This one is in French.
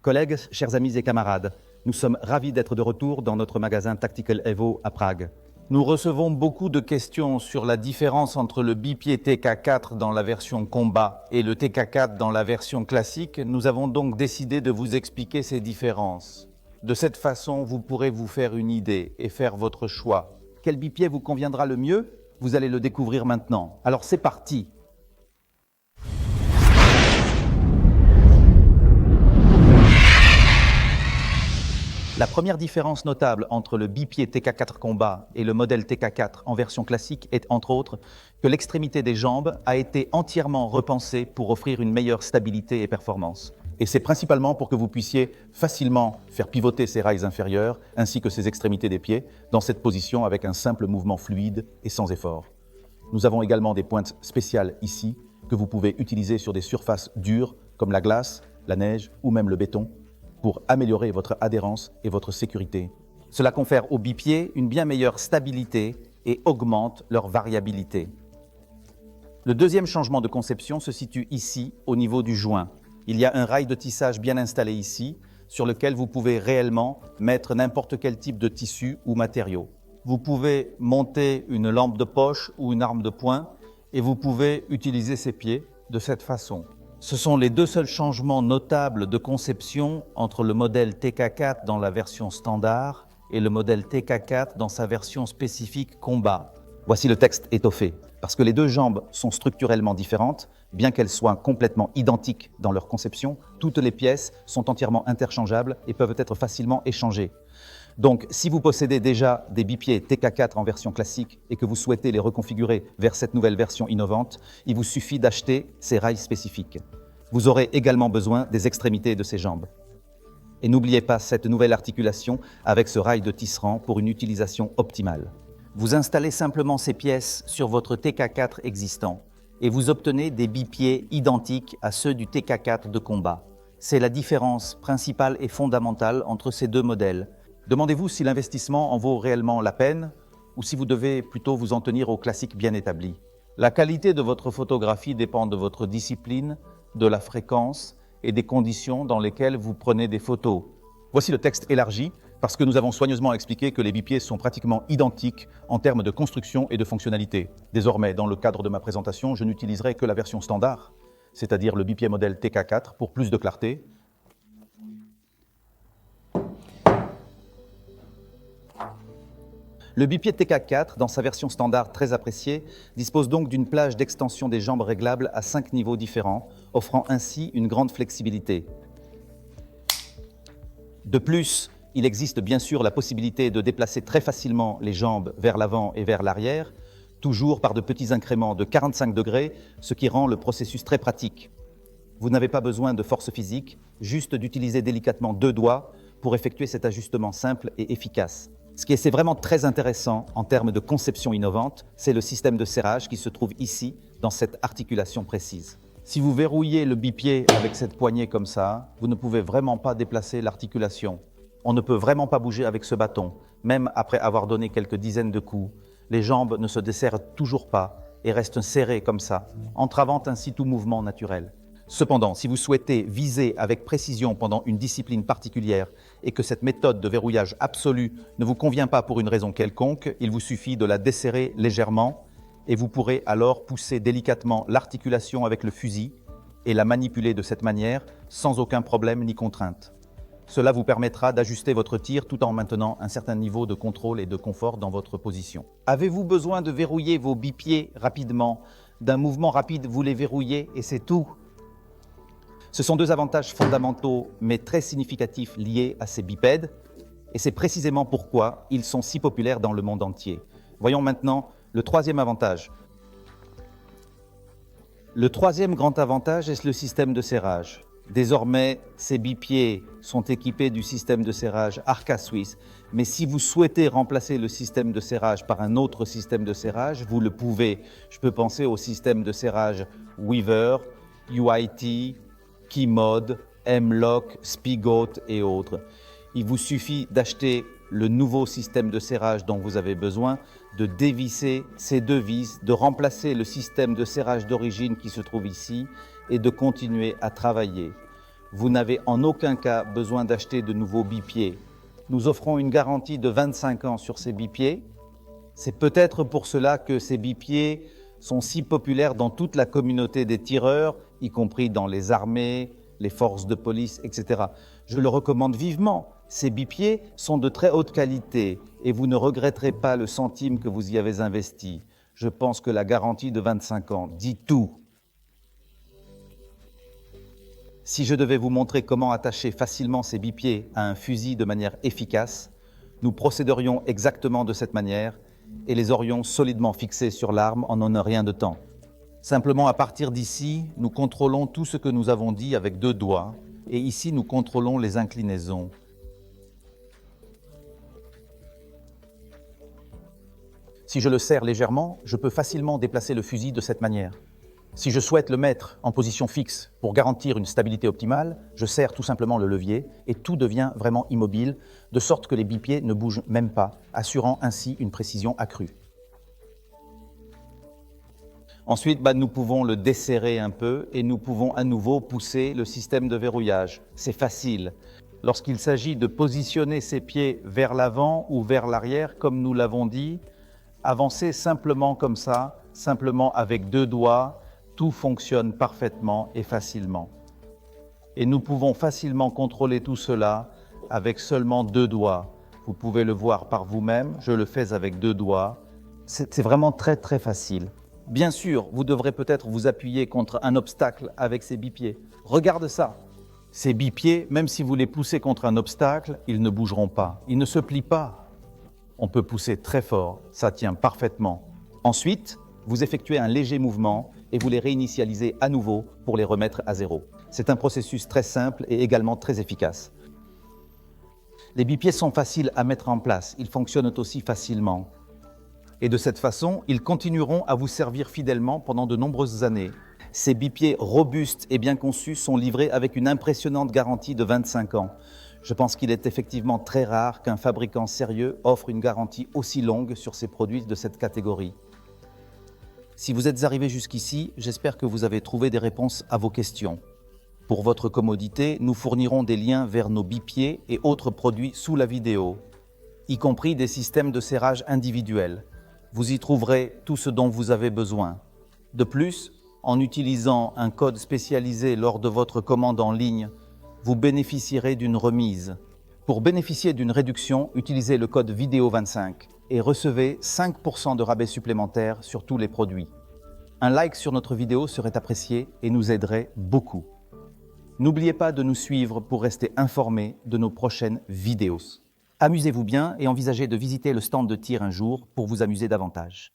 Collègues, chers amis et camarades, nous sommes ravis d'être de retour dans notre magasin Tactical Evo à Prague. Nous recevons beaucoup de questions sur la différence entre le bipied TK4 dans la version combat et le TK4 dans la version classique. Nous avons donc décidé de vous expliquer ces différences. De cette façon, vous pourrez vous faire une idée et faire votre choix. Quel bipied vous conviendra le mieux? Vous allez le découvrir maintenant. Alors c'est parti! La première différence notable entre le bipied TK4 Combat et le modèle TK4 en version classique est, entre autres, que l'extrémité des jambes a été entièrement repensée pour offrir une meilleure stabilité et performance. Et c'est principalement pour que vous puissiez facilement faire pivoter ces rails inférieurs ainsi que ces extrémités des pieds dans cette position avec un simple mouvement fluide et sans effort. Nous avons également des pointes spéciales ici que vous pouvez utiliser sur des surfaces dures comme la glace, la neige ou même le béton, pour améliorer votre adhérence et votre sécurité. Cela confère aux bipieds une bien meilleure stabilité et augmente leur variabilité. Le deuxième changement de conception se situe ici, au niveau du joint. Il y a un rail de tissage bien installé ici, sur lequel vous pouvez réellement mettre n'importe quel type de tissu ou matériau. Vous pouvez monter une lampe de poche ou une arme de poing et vous pouvez utiliser ces pieds de cette façon. Ce sont les deux seuls changements notables de conception entre le modèle TK4 dans la version standard et le modèle TK4 dans sa version spécifique combat. Voici le texte étoffé. Parce que les deux jambes sont structurellement différentes, bien qu'elles soient complètement identiques dans leur conception, toutes les pièces sont entièrement interchangeables et peuvent être facilement échangées. Donc, si vous possédez déjà des bipieds TK4 en version classique et que vous souhaitez les reconfigurer vers cette nouvelle version innovante, il vous suffit d'acheter ces rails spécifiques. Vous aurez également besoin des extrémités de ces jambes. Et n'oubliez pas cette nouvelle articulation avec ce rail de tisserand pour une utilisation optimale. Vous installez simplement ces pièces sur votre TK4 existant et vous obtenez des bipieds identiques à ceux du TK4 de combat. C'est la différence principale et fondamentale entre ces deux modèles. Demandez-vous si l'investissement en vaut réellement la peine ou si vous devez plutôt vous en tenir aux classiques bien établis. La qualité de votre photographie dépend de votre discipline, de la fréquence et des conditions dans lesquelles vous prenez des photos. Voici le texte élargi parce que nous avons soigneusement expliqué que les bipieds sont pratiquement identiques en termes de construction et de fonctionnalité. Désormais, dans le cadre de ma présentation, je n'utiliserai que la version standard, c'est-à-dire le bipied modèle TK4 pour plus de clarté. Le bipied TK4, dans sa version standard très appréciée, dispose donc d'une plage d'extension des jambes réglable à 5 niveaux différents, offrant ainsi une grande flexibilité. De plus, il existe bien sûr la possibilité de déplacer très facilement les jambes vers l'avant et vers l'arrière, toujours par de petits incréments de 45 degrés, ce qui rend le processus très pratique. Vous n'avez pas besoin de force physique, juste d'utiliser délicatement 2 doigts pour effectuer cet ajustement simple et efficace. Ce qui est vraiment très intéressant en termes de conception innovante, c'est le système de serrage qui se trouve ici, dans cette articulation précise. Si vous verrouillez le bipied avec cette poignée comme ça, vous ne pouvez vraiment pas déplacer l'articulation. On ne peut vraiment pas bouger avec ce bâton, même après avoir donné quelques dizaines de coups. Les jambes ne se desserrent toujours pas et restent serrées comme ça, entravant ainsi tout mouvement naturel. Cependant, si vous souhaitez viser avec précision pendant une discipline particulière et que cette méthode de verrouillage absolu ne vous convient pas pour une raison quelconque, il vous suffit de la desserrer légèrement et vous pourrez alors pousser délicatement l'articulation avec le fusil et la manipuler de cette manière sans aucun problème ni contrainte. Cela vous permettra d'ajuster votre tir tout en maintenant un certain niveau de contrôle et de confort dans votre position. Avez-vous besoin de verrouiller vos bipieds rapidement? D'un mouvement rapide, vous les verrouillez et c'est tout. Ce sont 2 avantages fondamentaux mais très significatifs liés à ces bipèdes et c'est précisément pourquoi ils sont si populaires dans le monde entier. Voyons maintenant le troisième avantage. Le troisième grand avantage est le système de serrage. Désormais, ces bipieds sont équipés du système de serrage Arca Swiss, mais si vous souhaitez remplacer le système de serrage par un autre système de serrage, vous le pouvez. Je peux penser au système de serrage Weaver, UIT, Keymode, M-Lock, Spigot et autres. Il vous suffit d'acheter le nouveau système de serrage dont vous avez besoin, de dévisser ces 2 vis, de remplacer le système de serrage d'origine qui se trouve ici et de continuer à travailler. Vous n'avez en aucun cas besoin d'acheter de nouveaux bipieds. Nous offrons une garantie de 25 ans sur ces bipieds. C'est peut-être pour cela que ces bipieds sont si populaires dans toute la communauté des tireurs, y compris dans les armées, les forces de police, etc. Je le recommande vivement. Ces bipieds sont de très haute qualité et vous ne regretterez pas le centime que vous y avez investi. Je pense que la garantie de 25 ans dit tout. Si je devais vous montrer comment attacher facilement ces bipieds à un fusil de manière efficace, nous procéderions exactement de cette manière et les aurions solidement fixés sur l'arme en un rien de temps. Simplement, à partir d'ici, nous contrôlons tout ce que nous avons dit avec 2 doigts et ici, nous contrôlons les inclinaisons. Si je le serre légèrement, je peux facilement déplacer le fusil de cette manière. Si je souhaite le mettre en position fixe pour garantir une stabilité optimale, je serre tout simplement le levier et tout devient vraiment immobile, de sorte que les bipieds ne bougent même pas, assurant ainsi une précision accrue. Ensuite, nous pouvons le desserrer un peu et nous pouvons à nouveau pousser le système de verrouillage. C'est facile. Lorsqu'il s'agit de positionner ses pieds vers l'avant ou vers l'arrière, comme nous l'avons dit, avancez simplement comme ça, simplement avec 2 doigts, tout fonctionne parfaitement et facilement. Et nous pouvons facilement contrôler tout cela avec seulement 2 doigts. Vous pouvez le voir par vous-même, je le fais avec 2 doigts. C'est vraiment très très facile. Bien sûr, vous devrez peut-être vous appuyer contre un obstacle avec ces bipieds. Regarde ça. Ces bipieds, même si vous les poussez contre un obstacle, ils ne bougeront pas. Ils ne se plient pas. On peut pousser très fort, ça tient parfaitement. Ensuite, vous effectuez un léger mouvement et vous les réinitialisez à nouveau pour les remettre à zéro. C'est un processus très simple et également très efficace. Les bipieds sont faciles à mettre en place, ils fonctionnent aussi facilement. Et de cette façon, ils continueront à vous servir fidèlement pendant de nombreuses années. Ces bipieds robustes et bien conçus sont livrés avec une impressionnante garantie de 25 ans. Je pense qu'il est effectivement très rare qu'un fabricant sérieux offre une garantie aussi longue sur ses produits de cette catégorie. Si vous êtes arrivé jusqu'ici, j'espère que vous avez trouvé des réponses à vos questions. Pour votre commodité, nous fournirons des liens vers nos bipieds et autres produits sous la vidéo, y compris des systèmes de serrage individuels. Vous y trouverez tout ce dont vous avez besoin. De plus, en utilisant un code spécialisé lors de votre commande en ligne, vous bénéficierez d'une remise. Pour bénéficier d'une réduction, utilisez le code VIDEO25 et recevez 5% de rabais supplémentaires sur tous les produits. Un like sur notre vidéo serait apprécié et nous aiderait beaucoup. N'oubliez pas de nous suivre pour rester informé de nos prochaines vidéos. Amusez-vous bien et envisagez de visiter le stand de tir un jour pour vous amuser davantage.